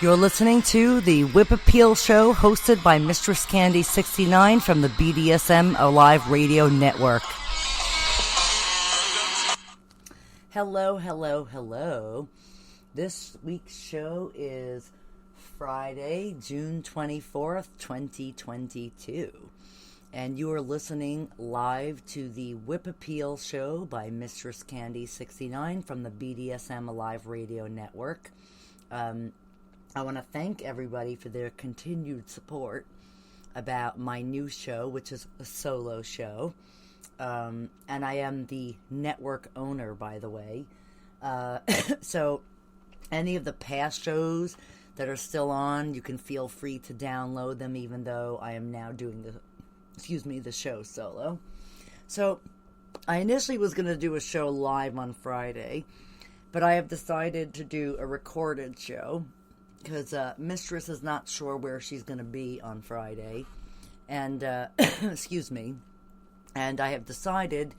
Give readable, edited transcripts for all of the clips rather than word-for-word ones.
You're listening to the Whip Appeal Show hosted by MistressCandy69 from the BDSM Alive Radio Network. Hello, hello, hello. This week's show is Friday, June 24th, 2022. And you are listening live to the Whip Appeal Show by MistressCandy69 from the BDSM Alive Radio Network. I want to thank everybody for their continued support about my new show, which is a solo show. And I am the network owner, by the way. So any of the past shows that are still on, you can feel free to download them, even though I am now doing the show solo. So I initially was going to do a show live on Friday, but I have decided to do a recorded show because Mistress is not sure where she's going to be on Friday. And, and I have decided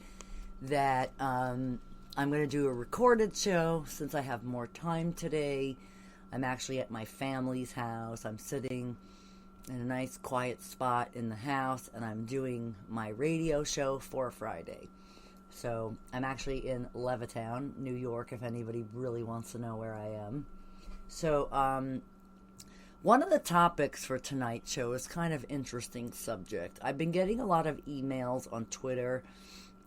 that I'm going to do a recorded show since I have more time today. I'm actually at my family's house. I'm sitting in a nice quiet spot in the house, and I'm doing my radio show for Friday. So I'm actually in Levittown, New York, if anybody really wants to know where I am. So one of the topics for tonight's show is kind of interesting subject. I've been getting a lot of emails on Twitter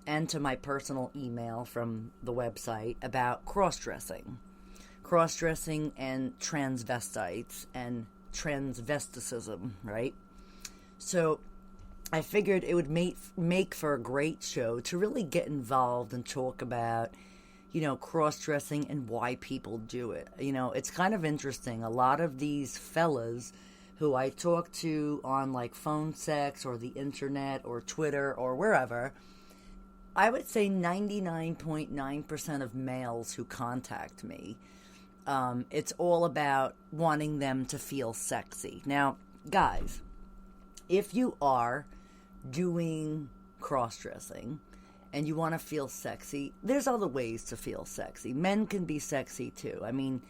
and to my personal email from the website about cross-dressing and transvestites and transvesticism, right? So I figured it would make for a great show to really get involved and talk about, cross-dressing and why people do it. It's kind of interesting. A lot of these fellas who I talk to on like phone sex or the internet or Twitter or wherever, I would say 99.9% of males who contact me, it's all about wanting them to feel sexy. Now, guys, if you are doing cross-dressing and you want to feel sexy, there's other ways to feel sexy. Men can be sexy too. I mean,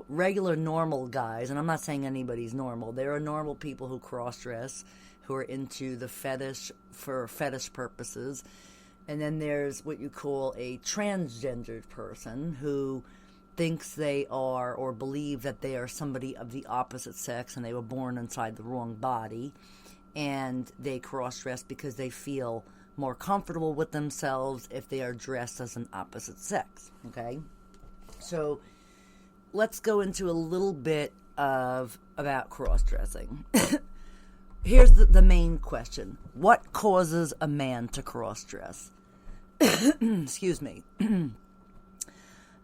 regular normal guys, and I'm not saying anybody's normal. There are normal people who cross-dress, who are into the fetish for fetish purposes. And then there's what you call a transgendered person who thinks they are or believe that they are somebody of the opposite sex and they were born inside the wrong body, and they cross-dress because they feel more comfortable with themselves if they are dressed as an opposite sex, okay? So let's go into a little bit about cross-dressing. Here's the main question. What causes a man to cross-dress? Excuse me.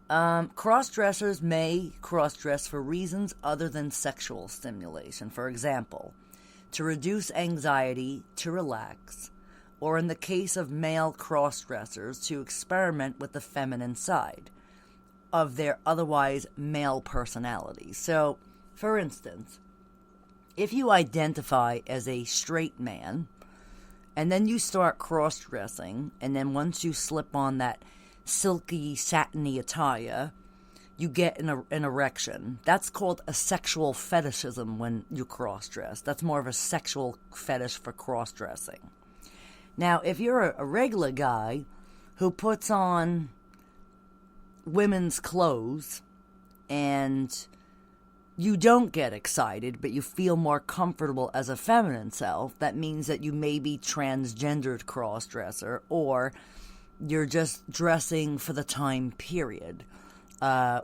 Cross-dressers may cross-dress for reasons other than sexual stimulation. For example, to reduce anxiety, to relax, or in the case of male cross-dressers, to experiment with the feminine side of their otherwise male personality. So, for instance, if you identify as a straight man, and then you start cross-dressing, and then once you slip on that silky, satiny attire, you get an erection. That's called a sexual fetishism when you cross-dress. That's more of a sexual fetish for cross-dressing. Now, if you're a regular guy who puts on women's clothes and you don't get excited, but you feel more comfortable as a feminine self, that means that you may be transgendered cross-dresser, or you're just dressing for the time period,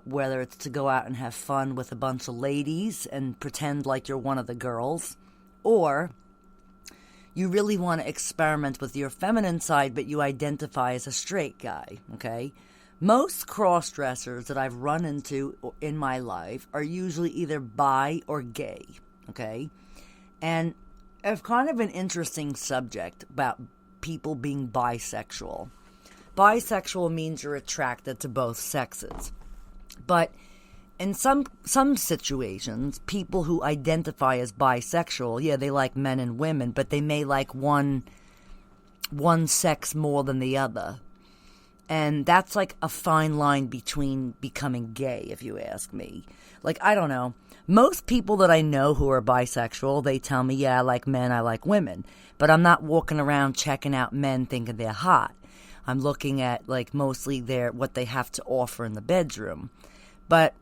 whether it's to go out and have fun with a bunch of ladies and pretend like you're one of the girls, or you really want to experiment with your feminine side, but you identify as a straight guy, okay? Most cross-dressers that I've run into in my life are usually either bi or gay, okay? And it's kind of an interesting subject about people being bisexual. Bisexual means you're attracted to both sexes. But in some situations, people who identify as bisexual, yeah, they like men and women, but they may like one sex more than the other. And that's like a fine line between becoming gay, if you ask me. Like, I don't know. Most people that I know who are bisexual, they tell me, yeah, I like men, I like women. But I'm not walking around checking out men thinking they're hot. I'm looking at, like, mostly what they have to offer in the bedroom. But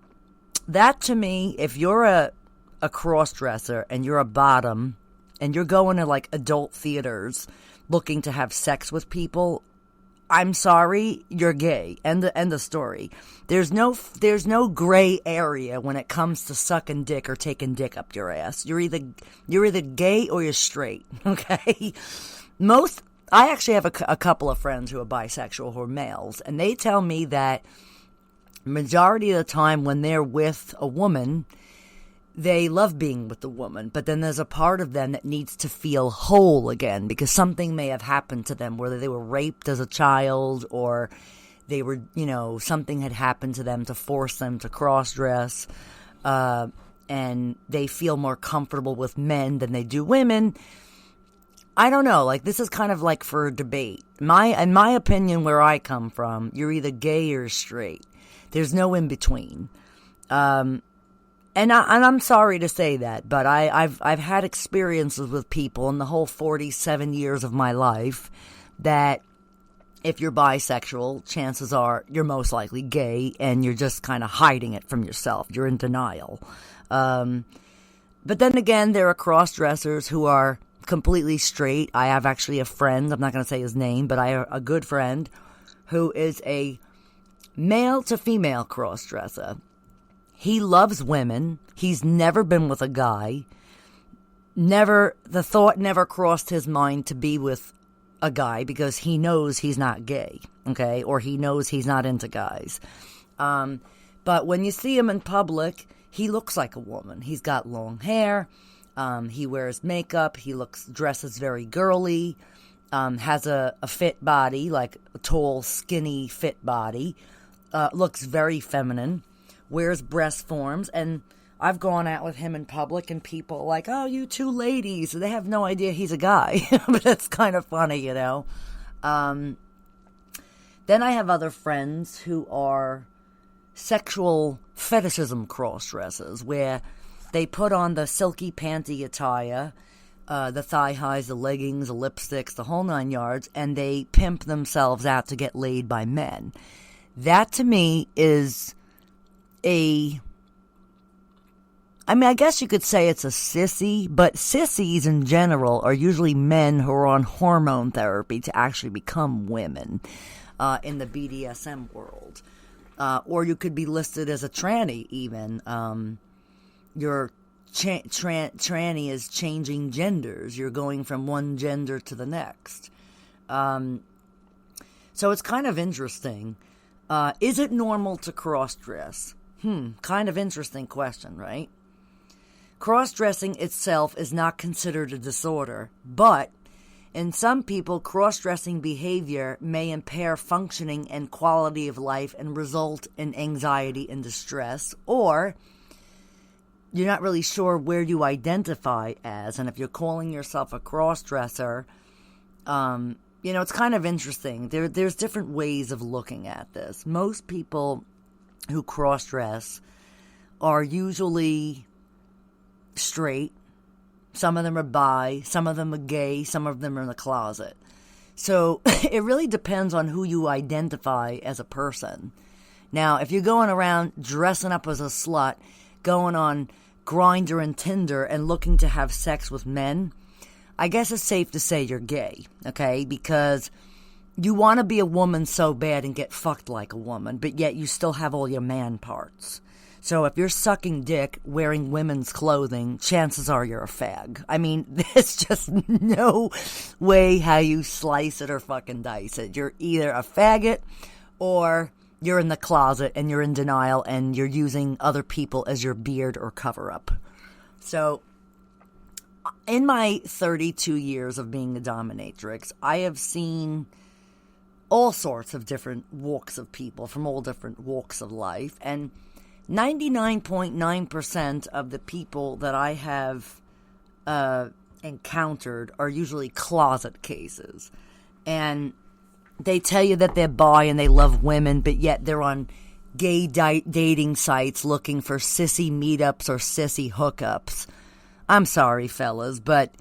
that, to me, if you're a cross-dresser and you're a bottom and you're going to, like, adult theaters looking to have sex with people, I'm sorry, you're gay. End the story. There's no gray area when it comes to sucking dick or taking dick up your ass. You're either gay or you're straight. Okay. I actually have a couple of friends who are bisexual who are males, and they tell me that majority of the time when they're with a woman, they love being with the woman, but then there's a part of them that needs to feel whole again because something may have happened to them, whether they were raped as a child or they were, something had happened to them to force them to cross-dress, and they feel more comfortable with men than they do women. I don't know, like, this is kind of like for a debate. In my opinion, where I come from, you're either gay or straight. There's no in between. And I'm sorry to say that, but I've had experiences with people in the whole 47 years of my life that if you're bisexual, chances are you're most likely gay and you're just kind of hiding it from yourself. You're in denial. But then again, there are cross-dressers who are completely straight. I have actually a friend, I'm not going to say his name, but I have a good friend who is a male to female cross-dresser. He loves women. He's never been with a guy. The thought never crossed his mind to be with a guy because he knows he's not gay, okay? Or he knows he's not into guys. But when you see him in public, he looks like a woman. He's got long hair. He wears makeup. He dresses very girly. Has a fit body, like a tall, skinny, fit body. Looks very feminine. Wears breast forms, and I've gone out with him in public, and people are like, oh, you two ladies. They have no idea he's a guy, but it's kind of funny, Then I have other friends who are sexual fetishism cross-dressers, where they put on the silky panty attire, the thigh highs, the leggings, the lipsticks, the whole 9 yards, and they pimp themselves out to get laid by men. That, to me, is I guess you could say it's a sissy, but sissies in general are usually men who are on hormone therapy to actually become women in the BDSM world. Or you could be listed as a tranny even. Your tranny is changing genders. You're going from one gender to the next. So it's kind of interesting. Is it normal to cross-dress? Kind of interesting question, right? Cross-dressing itself is not considered a disorder, but in some people, cross-dressing behavior may impair functioning and quality of life and result in anxiety and distress, or you're not really sure where you identify as, and if you're calling yourself a cross-dresser, it's kind of interesting. There's different ways of looking at this. Most people who cross-dress are usually straight. Some of them are bi, some of them are gay, some of them are in the closet. So it really depends on who you identify as a person. Now, if you're going around dressing up as a slut, going on Grindr and Tinder and looking to have sex with men, I guess it's safe to say you're gay, okay? Because you want to be a woman so bad and get fucked like a woman, but yet you still have all your man parts. So if you're sucking dick wearing women's clothing, chances are you're a fag. I mean, there's just no way how you slice it or fucking dice it. You're either a faggot or you're in the closet and you're in denial and you're using other people as your beard or cover-up. So in my 32 years of being a dominatrix, I have seen all sorts of different walks of people from all different walks of life, and 99.9% of the people that I have encountered are usually closet cases. And they tell you that they're bi and they love women, but yet they're on gay dating sites looking for sissy meetups or sissy hookups. I'm sorry, fellas, but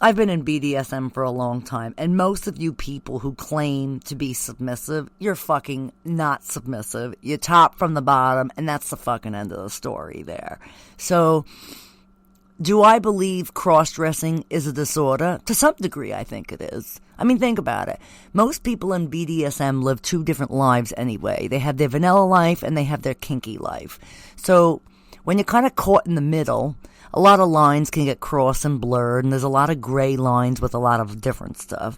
I've been in BDSM for a long time, and most of you people who claim to be submissive, you're fucking not submissive. You're top from the bottom, and that's the fucking end of the story there. So, do I believe cross-dressing is a disorder? To some degree, I think it is. I mean, think about it. Most people in BDSM live two different lives anyway. They have their vanilla life and they have their kinky life. So, when you're kind of caught in the middle, a lot of lines can get crossed and blurred, and there's a lot of gray lines with a lot of different stuff.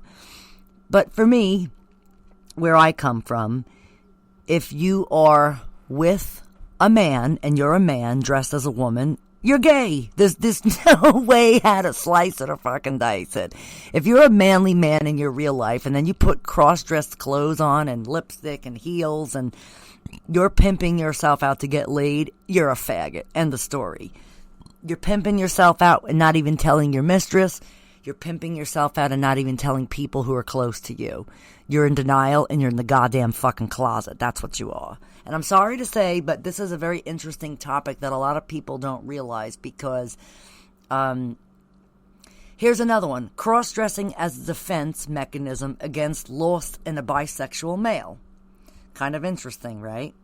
But for me, where I come from, if you are with a man and you're a man dressed as a woman, you're gay. There's no way how to slice it or fucking dice it. If you're a manly man in your real life and then you put cross-dressed clothes on and lipstick and heels and you're pimping yourself out to get laid, you're a faggot. End of story. You're pimping yourself out and not even telling your mistress. You're pimping yourself out and not even telling people who are close to you. You're in denial and you're in the goddamn fucking closet. That's what you are. And I'm sorry to say, but this is a very interesting topic that a lot of people don't realize because here's another one. Cross-dressing as a defense mechanism against lost in a bisexual male. Kind of interesting, right?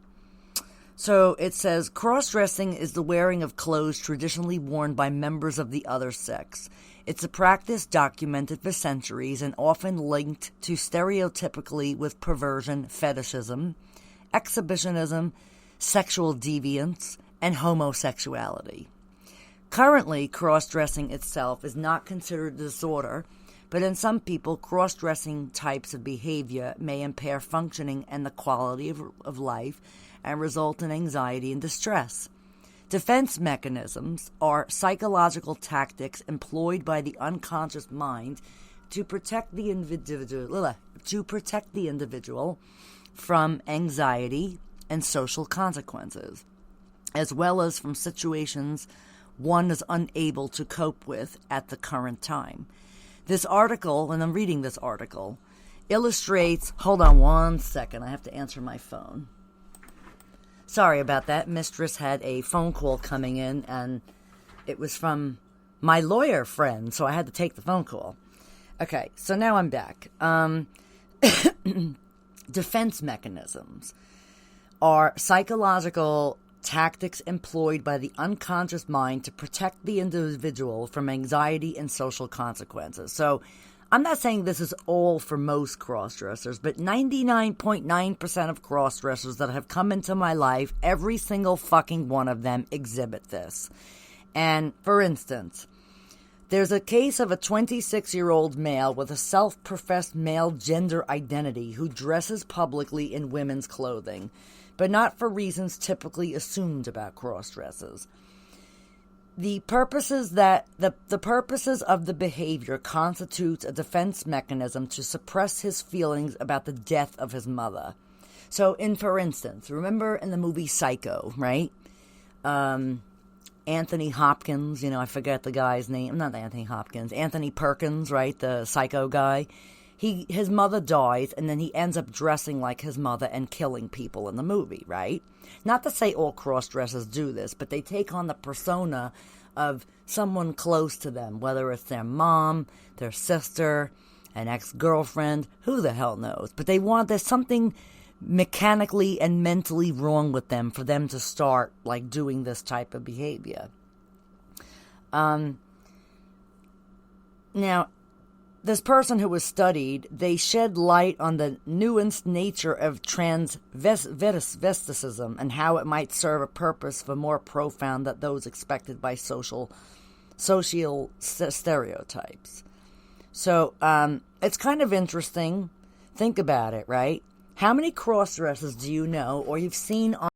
So it says, cross-dressing is the wearing of clothes traditionally worn by members of the other sex. It's a practice documented for centuries and often linked to stereotypically with perversion, fetishism, exhibitionism, sexual deviance, and homosexuality. Currently, cross-dressing itself is not considered a disorder, but in some people, cross-dressing types of behavior may impair functioning and the quality of life and result in anxiety and distress. Defense mechanisms are psychological tactics employed by the unconscious mind to protect the individual from anxiety and social consequences, as well as from situations one is unable to cope with at the current time. This article, and I'm reading this article, illustrates... Hold on one second. I have to answer my phone. Sorry about that. Mistress had a phone call coming in, and it was from my lawyer friend, so I had to take the phone call. Okay, so now I'm back. Defense mechanisms are psychological tactics employed by the unconscious mind to protect the individual from anxiety and social consequences. So I'm not saying this is all for most cross-dressers, but 99.9% of cross-dressers that have come into my life, every single fucking one of them exhibit this. And, for instance, there's a case of a 26-year-old male with a self-professed male gender identity who dresses publicly in women's clothing, but not for reasons typically assumed about cross-dressers. The purposes of the behavior constitutes a defense mechanism to suppress his feelings about the death of his mother. So, for instance, remember in the movie Psycho, right? Anthony Hopkins, I forget the guy's name. Not Anthony Hopkins. Anthony Perkins, right? The Psycho guy. His mother dies, and then he ends up dressing like his mother and killing people in the movie, right? Not to say all cross-dressers do this, but they take on the persona of someone close to them, whether it's their mom, their sister, an ex-girlfriend, who the hell knows. But there's something mechanically and mentally wrong with them for them to start, doing this type of behavior. Now, this person who was studied, they shed light on the nuanced nature of transvestism and how it might serve a purpose for more profound than those expected by social stereotypes. So, it's kind of interesting. Think about it, right? How many cross-dressers do you know or you've seen on